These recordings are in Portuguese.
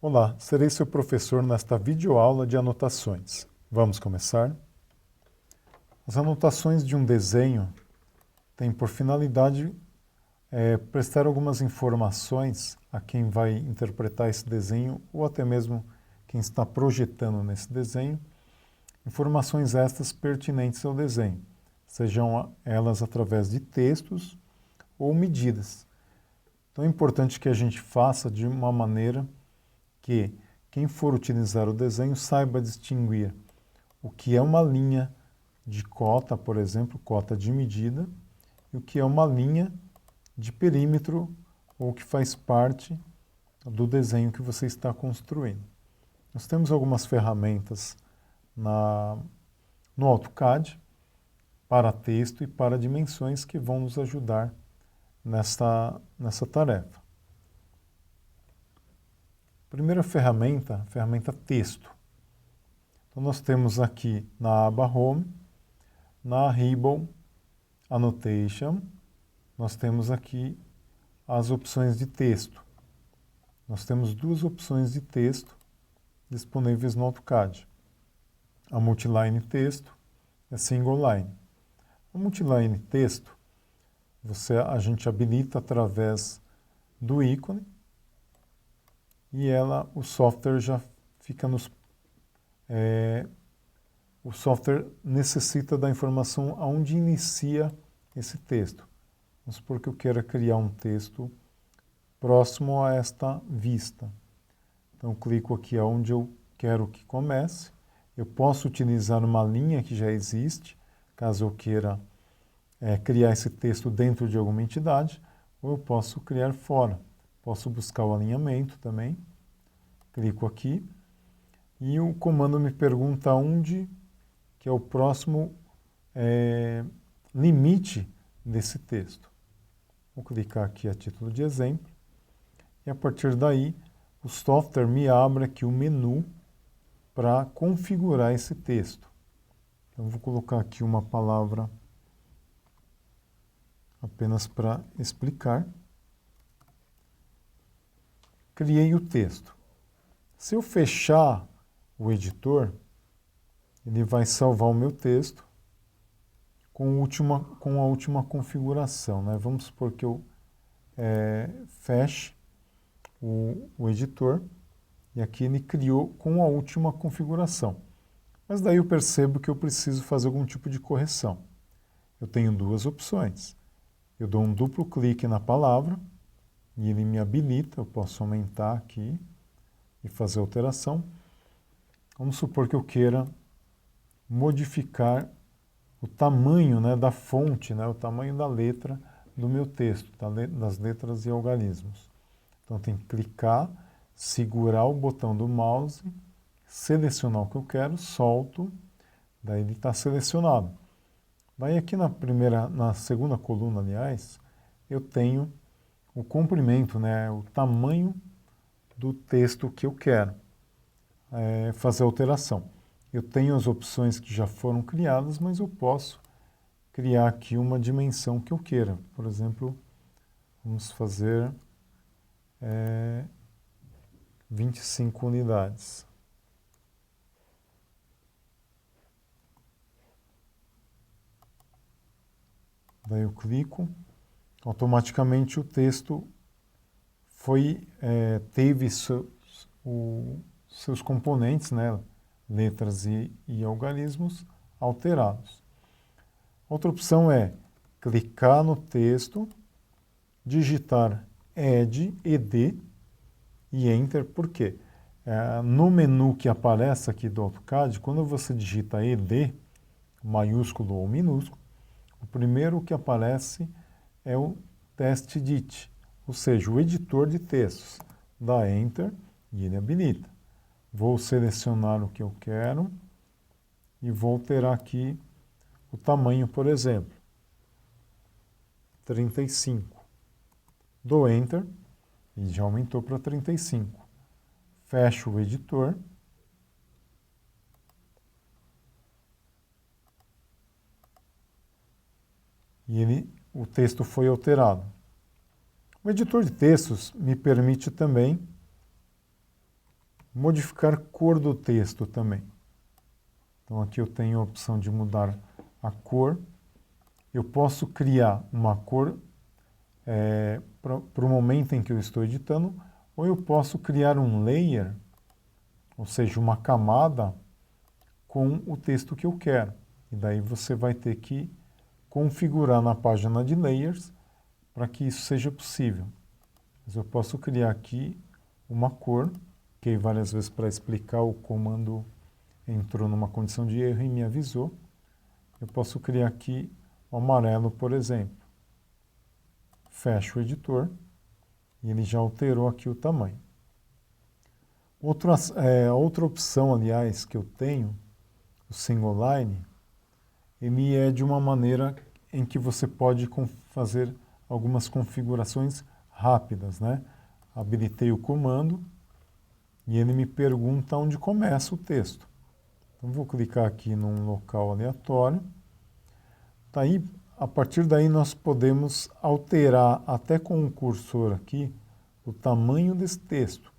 Olá, serei seu professor nesta videoaula de anotações. Vamos começar? As anotações de um desenho têm por finalidade prestar algumas informações a quem vai interpretar esse desenho ou até mesmo quem está projetando nesse desenho, informações estas pertinentes ao desenho, sejam elas através de textos ou medidas. Então é importante que a gente faça de uma maneira que quem for utilizar o desenho saiba distinguir o que é uma linha de cota, por exemplo, cota de medida, e o que é uma linha de perímetro ou que faz parte do desenho que você está construindo. Nós temos algumas ferramentas no AutoCAD para texto e para dimensões que vão nos ajudar nessa tarefa. Primeira ferramenta, ferramenta texto. Então nós temos aqui na aba Home, na Ribbon Annotation, nós temos aqui as opções de texto. Nós temos duas opções de texto disponíveis no AutoCAD. A Multiline Texto e a Single Line. A Multiline Texto, a gente habilita através do ícone e o software já fica o software necessita da informação aonde inicia esse texto. Vamos supor que eu queira criar um texto próximo a esta vista. Então eu clico aqui onde eu quero que comece. Eu posso utilizar uma linha que já existe, caso eu queira criar esse texto dentro de alguma entidade, ou eu posso criar fora. Posso buscar o alinhamento também. Clico aqui e o comando me pergunta onde que é o próximo limite desse texto. Vou clicar aqui a título de exemplo e a partir daí o software me abre aqui o menu para configurar esse texto. Então vou colocar aqui uma palavra apenas para explicar. Criei o texto. Se eu fechar o editor, ele vai salvar o meu texto com a última configuração, né? Vamos supor que eu feche o editor e aqui ele criou com a última configuração. Mas daí eu percebo que eu preciso fazer algum tipo de correção. Eu tenho duas opções. Eu dou um duplo clique na palavra e ele me habilita, eu posso aumentar aqui e fazer alteração. Vamos supor que eu queira modificar o tamanho, né, da fonte, né, o tamanho da letra do meu texto, das letras e algarismos. Então, eu tenho que clicar, segurar o botão do mouse, selecionar o que eu quero, solto, daí ele está selecionado. Daí aqui na segunda coluna, aliás, eu tenho o comprimento, né, o tamanho do texto que eu quero fazer alteração. Eu tenho as opções que já foram criadas, mas eu posso criar aqui uma dimensão que eu queira. Por exemplo, vamos fazer 25 unidades. Daí eu clico, automaticamente o texto teve seus componentes, né, letras e algarismos alterados. Outra opção é clicar no texto, digitar ED e Enter. Por quê? No menu que aparece aqui do AutoCAD, quando você digita ED, maiúsculo ou minúsculo, o primeiro que aparece é o TextEdit, ou seja, o editor de textos. Dá Enter e ele habilita. Vou selecionar o que eu quero e vou alterar aqui o tamanho, por exemplo, 35. Dou Enter e já aumentou para 35. Fecho o editor. E o texto foi alterado. O editor de textos me permite também Modificar cor do texto também. Então aqui eu tenho a opção de mudar a cor. Eu posso criar uma cor para o momento em que eu estou editando, ou eu posso criar um layer, ou seja, uma camada com o texto que eu quero. E daí você vai ter que configurar na página de layers para que isso seja possível. Mas eu posso criar aqui uma cor, que várias vezes para explicar o comando entrou numa condição de erro e me avisou. Eu posso criar aqui o amarelo, por exemplo. Fecho o editor e ele já alterou aqui o tamanho. Outra opção, aliás, que eu tenho, o single line, ele é de uma maneira em que você pode fazer algumas configurações rápidas, né? Habilitei o comando e ele me pergunta onde começa o texto. Então vou clicar aqui num local aleatório. Tá aí, a partir daí nós podemos alterar até com o cursor aqui o tamanho desse texto.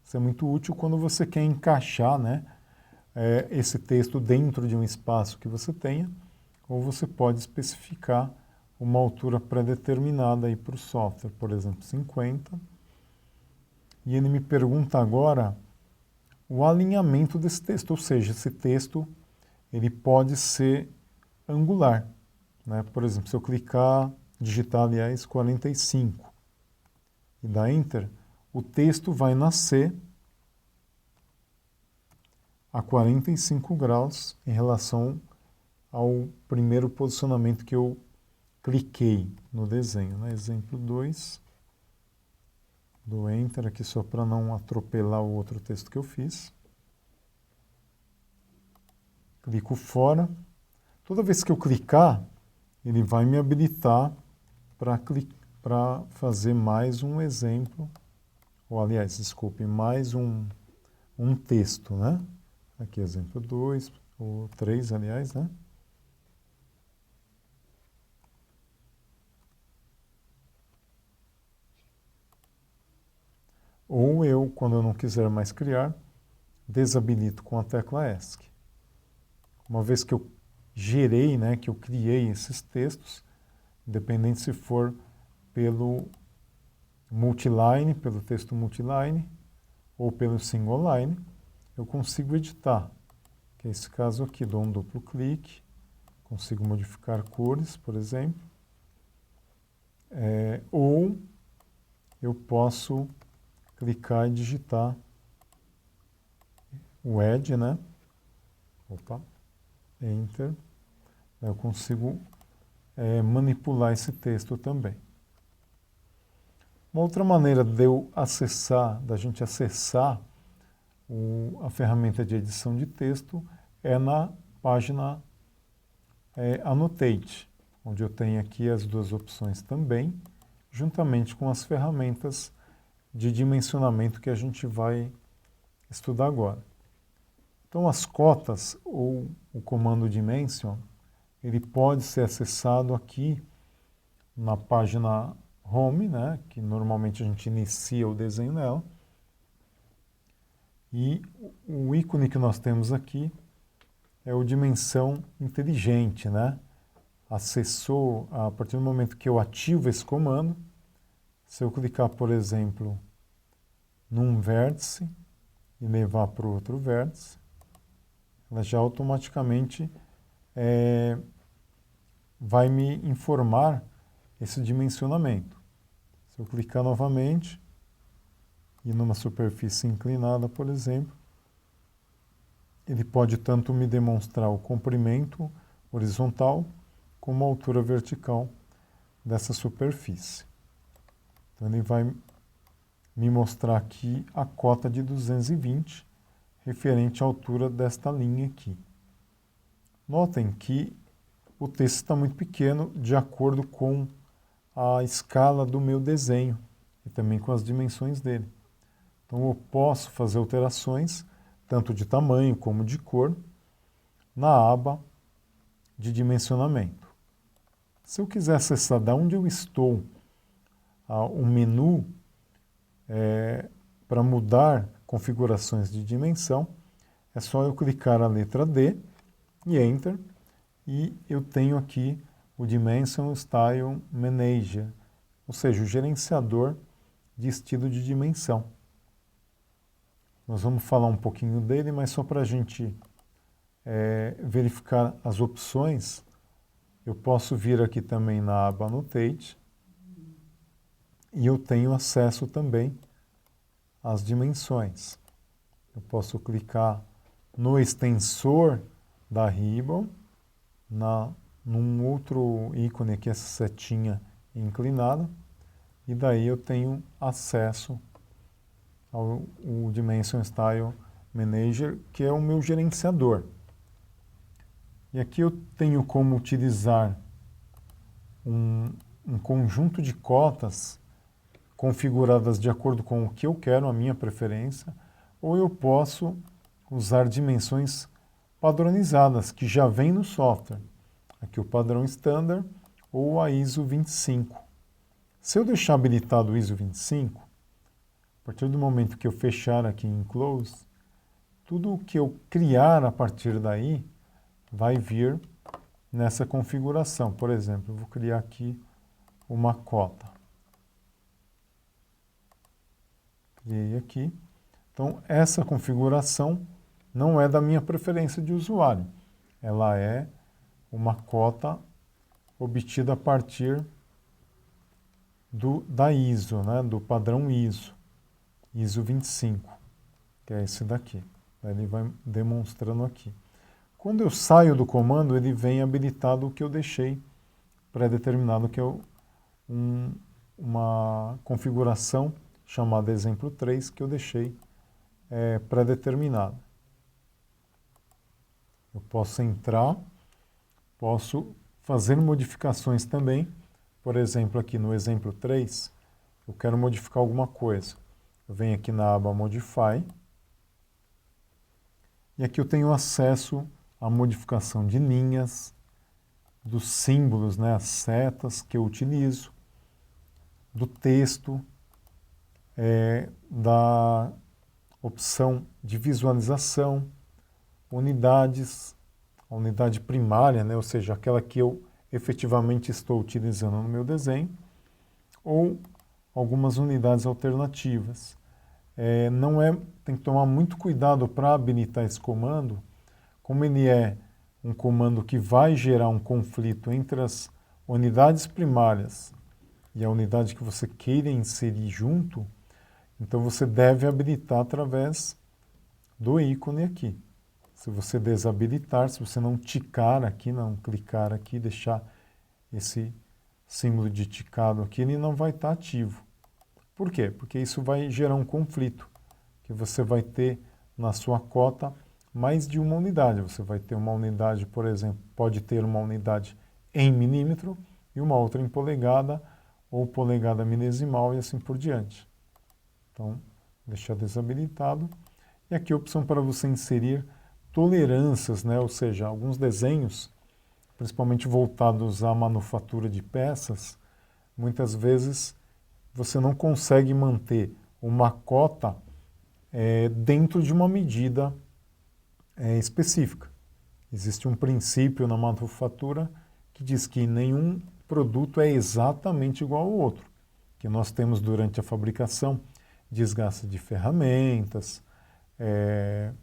Isso é muito útil quando você quer encaixar, né, esse texto dentro de um espaço que você tenha, ou você pode especificar uma altura pré-determinada aí para o software, por exemplo, 50. E ele me pergunta agora o alinhamento desse texto, ou seja, esse texto ele pode ser angular, né? Por exemplo, se eu clicar, digitar, aliás, 45 e dar Enter, o texto vai nascer a 45 graus em relação ao primeiro posicionamento que eu cliquei no desenho, né? Exemplo 2, dou Enter aqui só para não atropelar o outro texto que eu fiz. Clico fora. Toda vez que eu clicar, ele vai me habilitar para fazer mais um exemplo, ou aliás, desculpe, mais um texto, né? Aqui exemplo 2, ou 3, aliás, né? Ou eu, quando eu não quiser mais criar, desabilito com a tecla ESC. Uma vez que eu gerei, né, que eu criei esses textos, independente se for pelo multiline, pelo texto multiline, ou pelo single line, eu consigo editar. Que é esse caso aqui, dou um duplo clique, consigo modificar cores, por exemplo, ou eu posso clicar e digitar o Add, né? Opa, Enter. Eu consigo manipular esse texto também. Uma outra maneira de eu acessar, da gente acessar a ferramenta de edição de texto é na página Annotate, onde eu tenho aqui as duas opções também, juntamente com as ferramentas de dimensionamento que a gente vai estudar agora. Então, as cotas ou o comando dimension, ele pode ser acessado aqui na página Home, né, que normalmente a gente inicia o desenho nela. E o ícone que nós temos aqui é o dimensão inteligente, né? Acessou, a partir do momento que eu ativo esse comando, se eu clicar, por exemplo, num vértice e levar para o outro vértice, ela já automaticamente vai me informar esse dimensionamento. Se eu clicar novamente e numa superfície inclinada, por exemplo, ele pode tanto me demonstrar o comprimento horizontal como a altura vertical dessa superfície. Então ele vai me mostrar aqui a cota de 220, referente à altura desta linha aqui. Notem que o texto está muito pequeno de acordo com a escala do meu desenho e também com as dimensões dele. Então eu posso fazer alterações, tanto de tamanho como de cor, na aba de dimensionamento. Se eu quiser acessar de onde eu estou, o menu para mudar configurações de dimensão, é só eu clicar a letra D e Enter, e eu tenho aqui o Dimension Style Manager, ou seja, o gerenciador de estilo de dimensão. Nós vamos falar um pouquinho dele, mas só para a gente verificar as opções, eu posso vir aqui também na aba Annotate e eu tenho acesso também às dimensões. Eu posso clicar no extensor da Ribbon, num outro ícone aqui, essa setinha inclinada, e daí eu tenho acesso ao Dimension Style Manager, que é o meu gerenciador. E aqui eu tenho como utilizar um conjunto de cotas configuradas de acordo com o que eu quero, a minha preferência, ou eu posso usar dimensões padronizadas, que já vem no software. Aqui o padrão standard ou a ISO 25. Se eu deixar habilitado o ISO 25, a partir do momento que eu fechar aqui em Close, tudo o que eu criar a partir daí vai vir nessa configuração. Por exemplo, eu vou criar aqui uma cota. Criei aqui. Então, essa configuração não é da minha preferência de usuário. Ela é uma cota obtida a partir da ISO, né, do padrão ISO 25, que é esse daqui. Ele vai demonstrando aqui. Quando eu saio do comando, ele vem habilitado o que eu deixei pré-determinado, que é uma configuração chamada exemplo 3, que eu deixei pré-determinada. Eu posso entrar, posso fazer modificações também. Por exemplo, aqui no exemplo 3, eu quero modificar alguma coisa. Eu venho aqui na aba Modify, e aqui eu tenho acesso à modificação de linhas, dos símbolos, né, as setas que eu utilizo, do texto, da opção de visualização, unidades, a unidade primária, né, ou seja, aquela que eu efetivamente estou utilizando no meu desenho, ou algumas unidades alternativas. Tem que tomar muito cuidado para habilitar esse comando, como ele é um comando que vai gerar um conflito entre as unidades primárias e a unidade que você queira inserir junto, então você deve habilitar através do ícone aqui. Se você desabilitar, se você não ticar aqui, não clicar aqui, deixar esse símbolo de ticado aqui, ele não vai estar ativo. Por quê? Porque isso vai gerar um conflito, que você vai ter na sua cota mais de uma unidade. Você vai ter uma unidade, por exemplo, pode ter uma unidade em milímetro e uma outra em polegada ou polegada milesimal e assim por diante. Então, deixar desabilitado. E aqui a opção para você inserir tolerâncias, né? Ou seja, alguns desenhos, principalmente voltados à manufatura de peças, muitas vezes você não consegue manter uma cota dentro de uma medida específica. Existe um princípio na manufatura que diz que nenhum produto é exatamente igual ao outro, que nós temos durante a fabricação desgaste de ferramentas,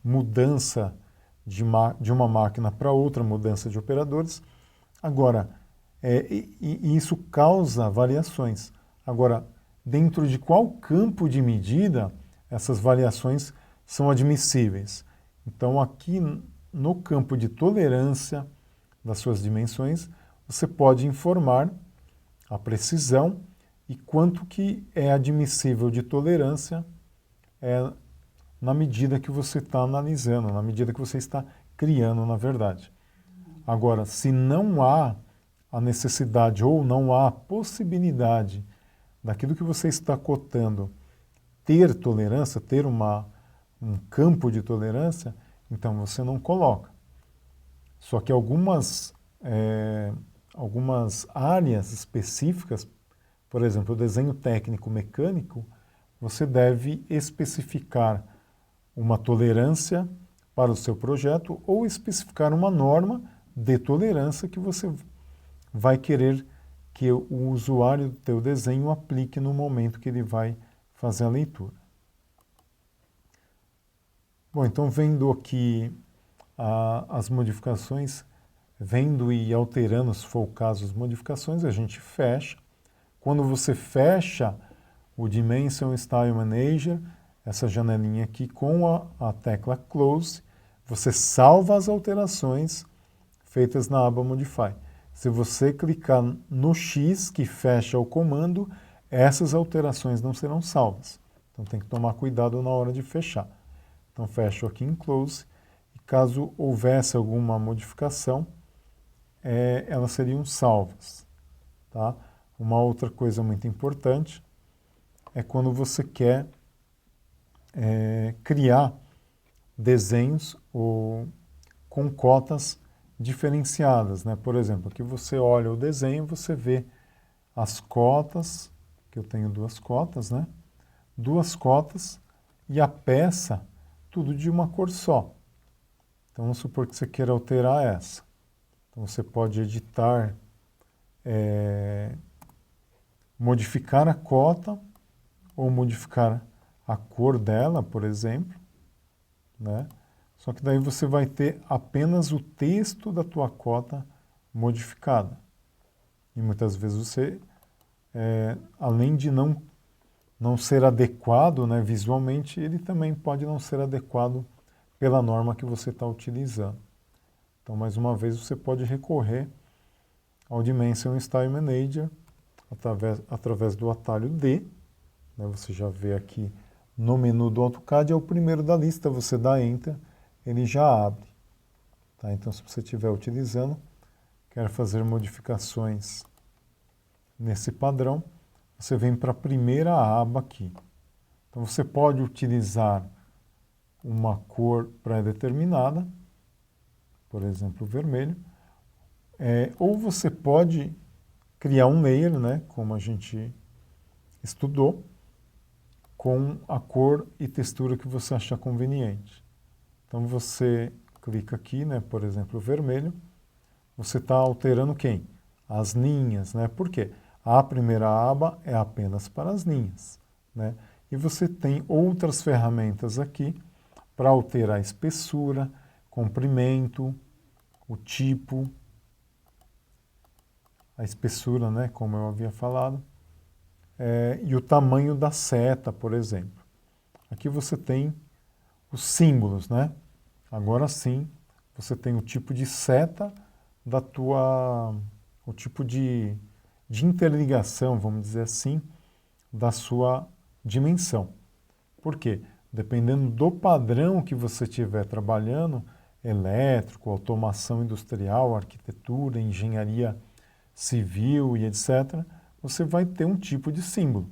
mudança de uma máquina para outra, mudança de operadores. Agora, e isso causa variações. Agora, dentro de qual campo de medida essas variações são admissíveis? Então, aqui no campo de tolerância das suas dimensões, você pode informar a precisão e quanto que é admissível de tolerância na medida que você está analisando, na medida que você está criando, na verdade. Agora, se não há a necessidade ou não há a possibilidade daquilo que você está cotando ter tolerância, ter um campo de tolerância, então você não coloca. Só que algumas áreas específicas, por exemplo, o desenho técnico mecânico, você deve especificar uma tolerância para o seu projeto ou especificar uma norma de tolerância que você vai querer que o usuário do teu desenho aplique no momento que ele vai fazer a leitura. Bom, então vendo aqui as modificações, vendo e alterando, se for o caso, as modificações, a gente fecha. Quando você fecha o Dimension Style Manager, essa janelinha aqui com a tecla Close, você salva as alterações feitas na aba Modify. Se você clicar no X que fecha o comando, essas alterações não serão salvas. Então tem que tomar cuidado na hora de fechar. Então fecho aqui em Close, e caso houvesse alguma modificação, elas seriam salvas. Tá? Uma outra coisa muito importante é quando você quer criar desenhos com cotas diferenciadas, né? Por exemplo, aqui você olha o desenho, você vê as cotas, que eu tenho duas cotas, né? Duas cotas e a peça, tudo de uma cor só. Então, vamos supor que você queira alterar essa. Então, você pode editar, modificar a cota ou modificar a cor dela, por exemplo, né? Só que daí você vai ter apenas o texto da tua cota modificada. E muitas vezes você, além de não ser adequado, né, visualmente, ele também pode não ser adequado pela norma que você está utilizando. Então, mais uma vez, você pode recorrer ao Dimension Style Manager através do atalho D. Né, você já vê aqui no menu do AutoCAD, é o primeiro da lista, você dá Enter, ele já abre. Tá? Então, se você estiver utilizando, quer fazer modificações nesse padrão, você vem para a primeira aba aqui. Então, você pode utilizar uma cor pré-determinada, por exemplo, o vermelho, ou você pode criar um layer, né, como a gente estudou, com a cor e textura que você achar conveniente. Então, você clica aqui, né, por exemplo, o vermelho, você está alterando quem? As linhas, né? Por quê? A primeira aba é apenas para as linhas, né? E você tem outras ferramentas aqui para alterar a espessura, comprimento, o tipo, a espessura, né? Como eu havia falado, e o tamanho da seta, por exemplo. Aqui você tem os símbolos, né? Agora sim, você tem o tipo de seta o tipo de interligação, vamos dizer assim, da sua dimensão. Por quê? Dependendo do padrão que você estiver trabalhando, elétrico, automação industrial, arquitetura, engenharia civil e etc., você vai ter um tipo de símbolo.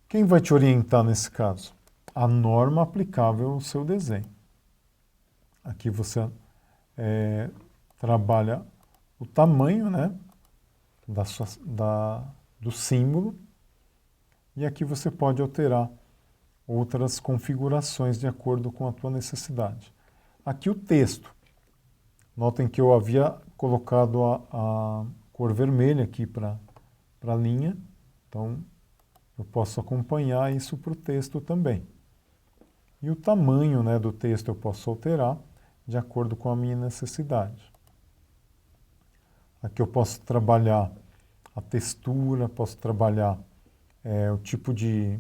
Quem vai te orientar nesse caso? A norma aplicável ao seu desenho. Aqui você trabalha o tamanho, né, do símbolo, e aqui você pode alterar outras configurações de acordo com a tua necessidade. Aqui o texto. Notem que eu havia colocado a cor vermelha aqui para a linha, então eu posso acompanhar isso para o texto também. E o tamanho, né, do texto eu posso alterar de acordo com a minha necessidade. Aqui eu posso trabalhar a textura, posso trabalhar o tipo de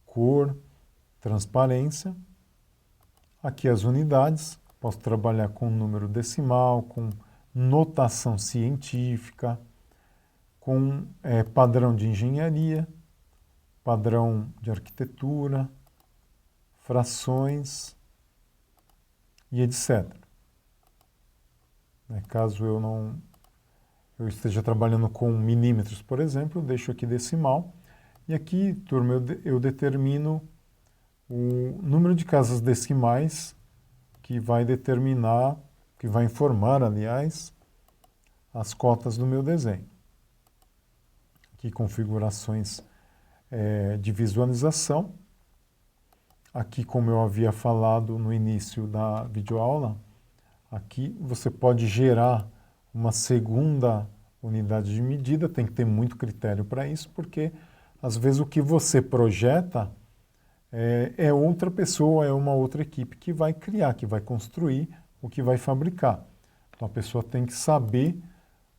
cor, transparência. Aqui as unidades, posso trabalhar com número decimal, com notação científica, com padrão de engenharia, padrão de arquitetura, frações e etc. Caso eu esteja trabalhando com milímetros, por exemplo, eu deixo aqui decimal. E aqui, turma, eu determino o número de casas decimais que vai determinar, que vai informar, aliás, as cotas do meu desenho. Aqui, configurações de visualização. aqui, como eu havia falado no início da videoaula, aqui você pode gerar uma segunda unidade de medida, tem que ter muito critério para isso, porque às vezes o que você projeta é outra pessoa, é uma outra equipe que vai criar, que vai construir, o que vai fabricar. Então a pessoa tem que saber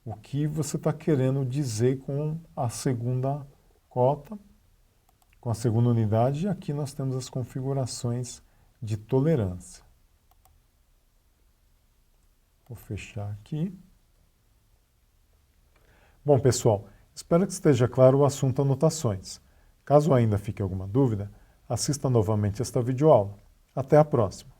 o que você está querendo dizer com a segunda cota, com a segunda unidade, e aqui nós temos as configurações de tolerância. Vou fechar aqui. Bom, pessoal, espero que esteja claro o assunto anotações. Caso ainda fique alguma dúvida, assista novamente esta videoaula. Até a próxima!